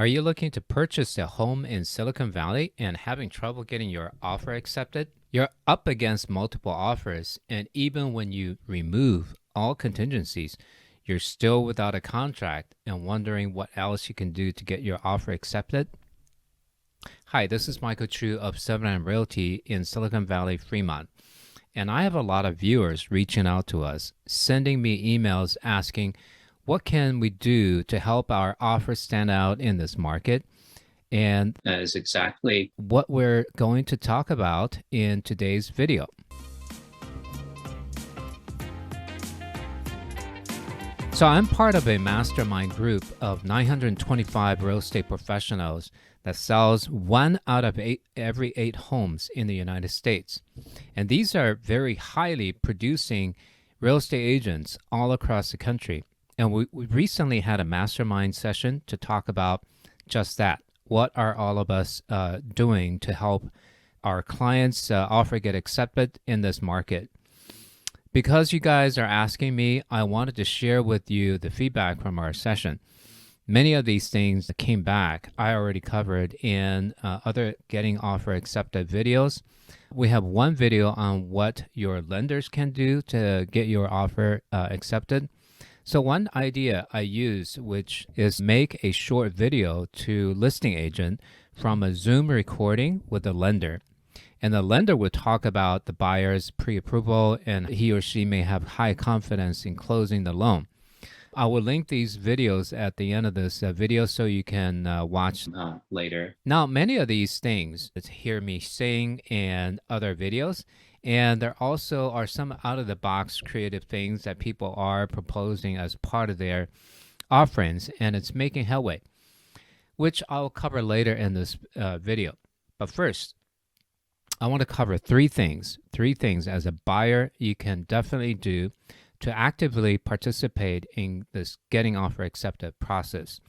Are you looking to purchase a home in Silicon Valley and having trouble getting your offer accepted? You're up against multiple offers, and even when you remove all contingencies, you're still without a contract and wondering what else you can do to get your offer accepted? Hi, this is Michael Chu of 7 Realty in Silicon Valley, Fremont. And I have a lot of viewers reaching out to us, sending me emails asking, what can we do to help our offer stand out in this market? And that is exactly what we're going to talk about in today's video. So I'm part of a mastermind group of 925 real estate professionals that sells 1 out of every 8 homes in the United States. And these are very highly producing real estate agents all across the country. And we recently had a mastermind session to talk about just that. What are all of us doing to help our clients' offer get accepted in this market? Because you guys are asking me, I wanted to share with you the feedback from our session. Many of these things that came back, I already covered in other getting offer accepted videos. We have one video on what your lenders can do to get your offer accepted. So one idea I use, which is make a short video to listing agent from a Zoom recording with the lender. And the lender would talk about the buyer's pre-approval, and he or she may have high confidence in closing the loan. I will link these videos at the end of this video so you can watch later. Now, many of these things, it's hear me sing and other videos, and there also are some out-of-the-box creative things that people are proposing as part of their offerings, and it's making headway, which I'll cover later in this video. But first, I want to cover three things as a buyer you can definitely do to actively participate in this getting offer accepted process.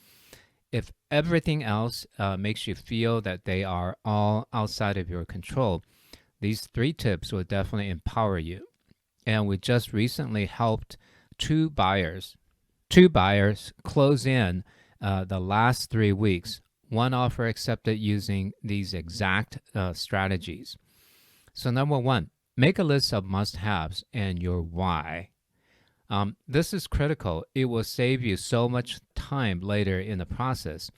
If everything else makes you feel that they are all outside of your control, these 3 tips will definitely empower you. And we just recently helped two buyers close in the last 3 weeks. One offer accepted using these exact strategies. So number 1, make a list of must-haves and your why. This is critical. It will save you so much time later in the process.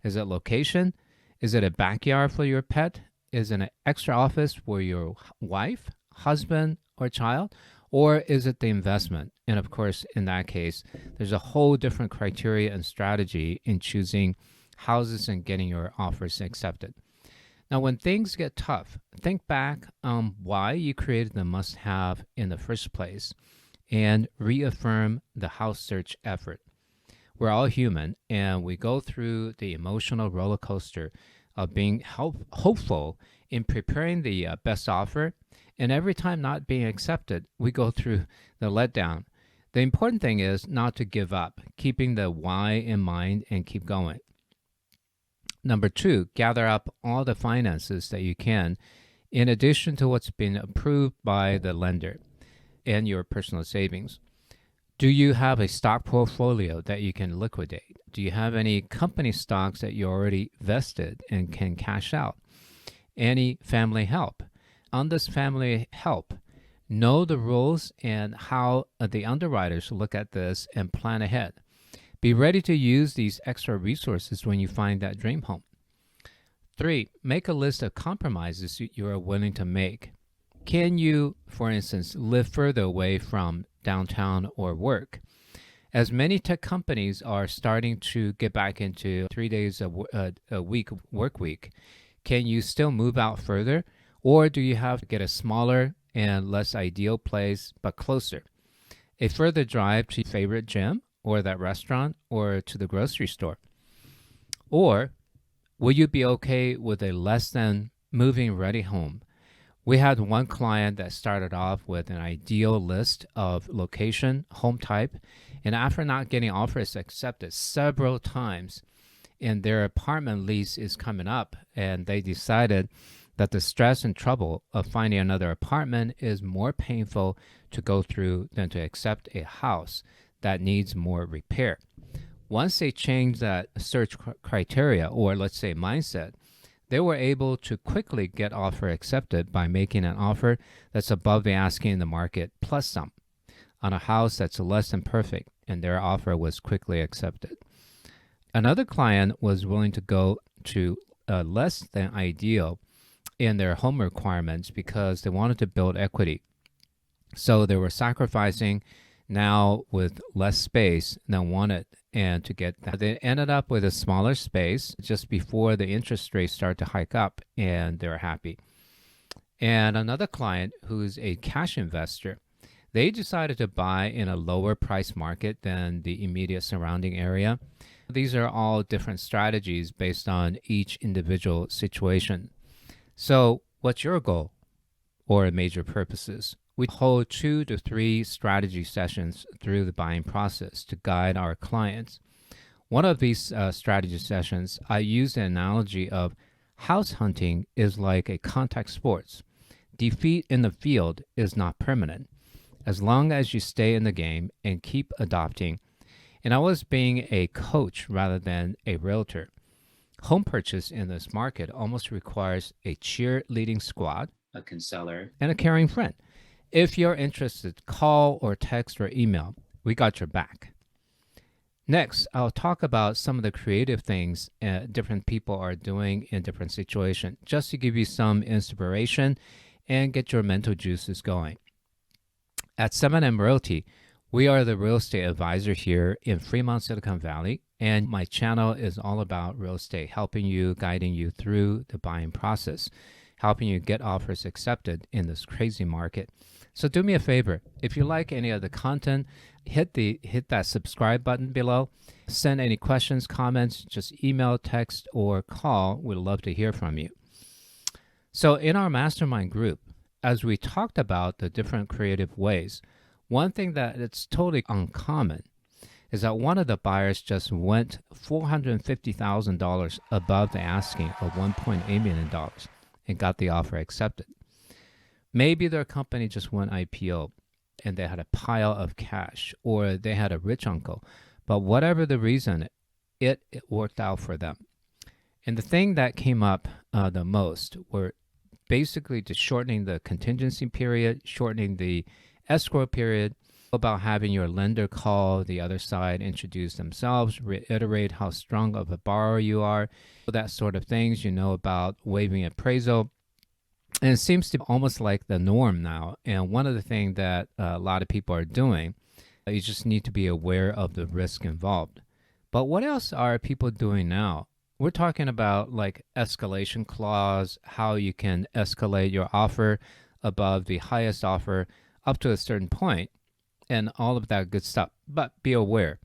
Is it location? Is it a backyard for your pet? Is it an extra office for your wife, husband, or child? Or is it the investment? And of course, in that case, there's a whole different criteria and strategy in choosing houses and getting your offers accepted. Now, when things get tough, think back on why you created the must-have in the first place and reaffirm the house search effort. We're all human, and we go through the emotional roller coaster of being hopeful in preparing the best offer, and every time not being accepted, we go through the letdown. The important thing is not to give up, keeping the why in mind and keep going. Number 2, gather up all the finances that you can, in addition to what's been approved by the lender and your personal savings. Do you have a stock portfolio that you can liquidate? Do you have any company stocks that you already vested and can cash out? Any family help? On this family help, know the rules and how the underwriters look at this and plan ahead. Be ready to use these extra resources when you find that dream home. 3, make a list of compromises you are willing to make. Can you, for instance, live further away from downtown or work? As many tech companies are starting to get back into 3 days a week work week, can you still move out further? Or do you have to get a smaller and less ideal place but closer? A further drive to your favorite gym or that restaurant or to the grocery store? Or will you be okay with a less than moving ready home? We had one client that started off with an ideal list of location, home type, and after not getting offers accepted several times, and their apartment lease is coming up, and they decided that the stress and trouble of finding another apartment is more painful to go through than to accept a house that needs more repair. Once they changed that search criteria, or let's say mindset, they were able to quickly get offer accepted by making an offer that's above the asking in the market plus some on a house that's less than perfect, and their offer was quickly accepted. Another client was willing to go to less than ideal in their home requirements because they wanted to build equity. So they were sacrificing now with less space than wanted, and to get that, they ended up with a smaller space just before the interest rates start to hike up, and they're happy. And another client who's a cash investor, they decided to buy in a lower price market than the immediate surrounding area. These are all different strategies based on each individual situation. So what's your goal or major purposes? We hold 2 to 3 strategy sessions through the buying process to guide our clients. One of these strategy sessions, I use the analogy of house hunting is like a contact sports. Defeat in the field is not permanent, as long as you stay in the game and keep adopting. And I was being a coach rather than a realtor. Home purchase in this market almost requires a cheerleading squad, a counselor, and a caring friend. If you're interested, call or text or email. We got your back. Next, I'll talk about some of the creative things different people are doing in different situations, just to give you some inspiration and get your mental juices going. At 7M Realty, we are the real estate advisor here in Fremont, Silicon Valley, and my channel is all about real estate, helping you, guiding you through the buying process, helping you get offers accepted in this crazy market. So do me a favor, if you like any of the content, hit that subscribe button below. Send any questions, comments, just email, text, or call. We'd love to hear from you. So in our mastermind group, as we talked about the different creative ways, one thing that it's totally uncommon is that one of the buyers just went $450,000 above the asking of $1.8 million and got the offer accepted. Maybe their company just went IPO and they had a pile of cash, or they had a rich uncle, but whatever the reason, it worked out for them. And the thing that came up the most were basically just shortening the contingency period, shortening the escrow period, about having your lender call the other side, introduce themselves, reiterate how strong of a borrower you are, that sort of things, about waiving appraisal. And it seems to be almost like the norm now. And one of the things that a lot of people are doing, you just need to be aware of the risk involved. But what else are people doing now? We're talking about like escalation clause, how you can escalate your offer above the highest offer up to a certain point, and all of that good stuff. But be aware,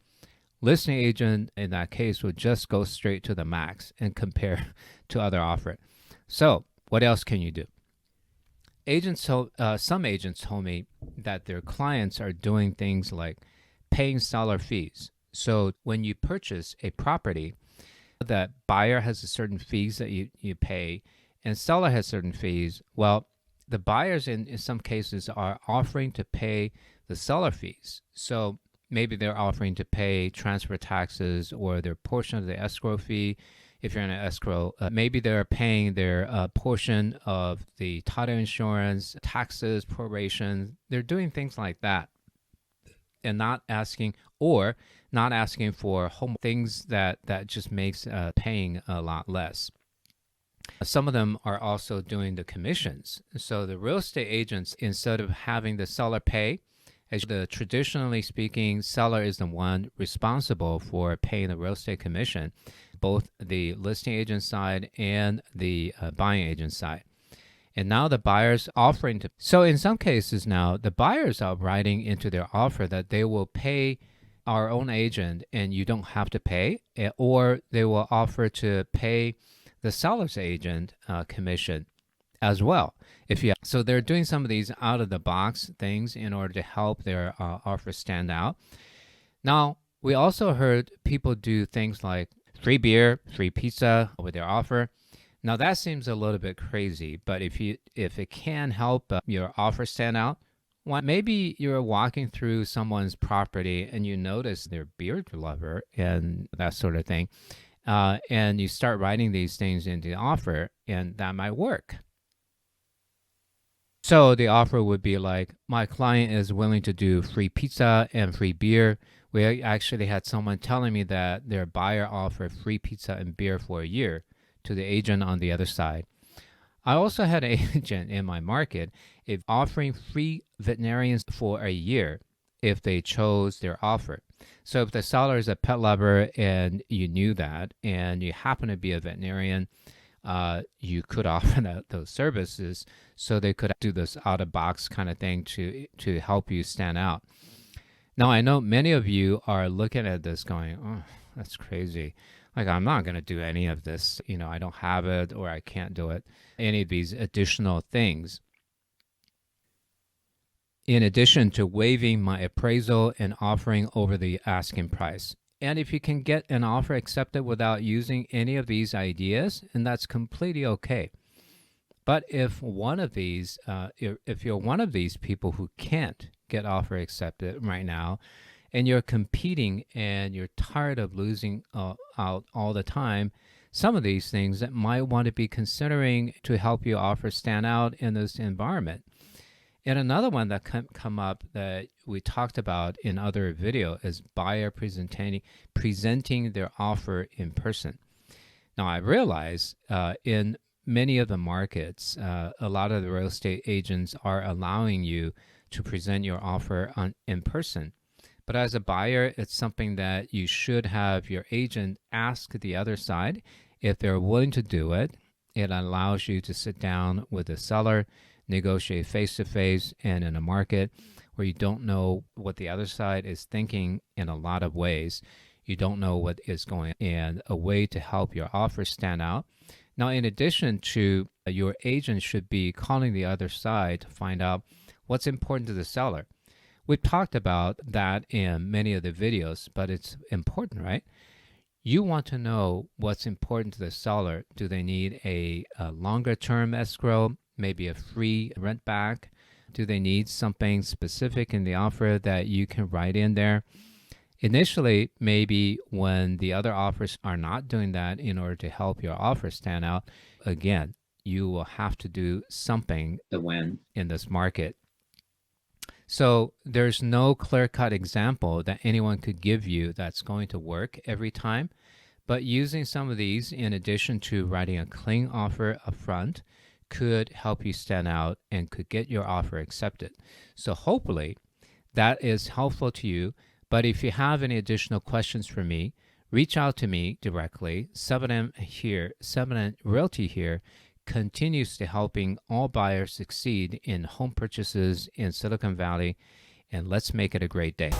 listing agent in that case would just go straight to the max and compare to other offer. So what else can you do? Some agents told me that their clients are doing things like paying seller fees. So when you purchase a property, the buyer has a certain fees that you pay, and seller has certain fees. Well, the buyers in some cases are offering to pay the seller fees. So maybe they're offering to pay transfer taxes or their portion of the escrow fee. If you're in an escrow, maybe they're paying their portion of the title insurance, taxes, proration. They're doing things like that, and not asking for home things that just makes paying a lot less. Some of them are also doing the commissions. So the real estate agents, instead of having the seller pay, as traditionally speaking, seller is the one responsible for paying the real estate commission, both the listing agent side and the buying agent side. And now the buyer's offering to. So in some cases now, the buyers are writing into their offer that they will pay our own agent and you don't have to pay, or they will offer to pay the seller's agent commission as well. So they're doing some of these out-of-the-box things in order to help their offer stand out. Now, we also heard people do things like free beer, free pizza with their offer. Now, that seems a little bit crazy, but if it can help your offer stand out, Well, maybe you're walking through someone's property and you notice they're beard lover and that sort of thing. And you start writing these things into the offer, and that might work. So the offer would be like, my client is willing to do free pizza and free beer. We actually had someone telling me that their buyer offered free pizza and beer for a year to the agent on the other side. I also had an agent in my market offering free veterinarians for a year if they chose their offer. So if the seller is a pet lover and you knew that and you happen to be a veterinarian, you could offer those services so they could do this out-of-box kind of thing to help you stand out. Now, I know many of you are looking at this going, oh, that's crazy. Like, I'm not going to do any of this. I don't have it, or I can't do it. Any of these additional things. In addition to waiving my appraisal and offering over the asking price. And if you can get an offer accepted without using any of these ideas, and that's completely okay. But if one of these, if you're one of these people who can't get offer accepted right now, and you're competing and you're tired of losing out all the time, some of these things that might want to be considering to help your offer stand out in this environment. And another one that can come up that we talked about in other video is buyer presenting their offer in person. Now, I realize in many of the markets, a lot of the real estate agents are allowing you to present your offer in person. But as a buyer, it's something that you should have your agent ask the other side if they're willing to do it. It allows you to sit down with the seller, negotiate face-to-face, and in a market where you don't know what the other side is thinking in a lot of ways. You don't know what is going on, and a way to help your offer stand out. Now, in addition to your agent should be calling the other side to find out what's important to the seller. We've talked about that in many of the videos, but it's important, right? You want to know what's important to the seller. Do they need a longer term escrow, maybe a free rent back? Do they need something specific in the offer that you can write in there? Initially, maybe when the other offers are not doing that in order to help your offer stand out, again, you will have to do something to win in this market. So there's no clear-cut example that anyone could give you that's going to work every time. But using some of these in addition to writing a clean offer up front could help you stand out and could get your offer accepted. So hopefully that is helpful to you. But if you have any additional questions for me, reach out to me directly. 7M here, 7M Realty here, continues to helping all buyers succeed in home purchases in Silicon Valley, and let's make it a great day.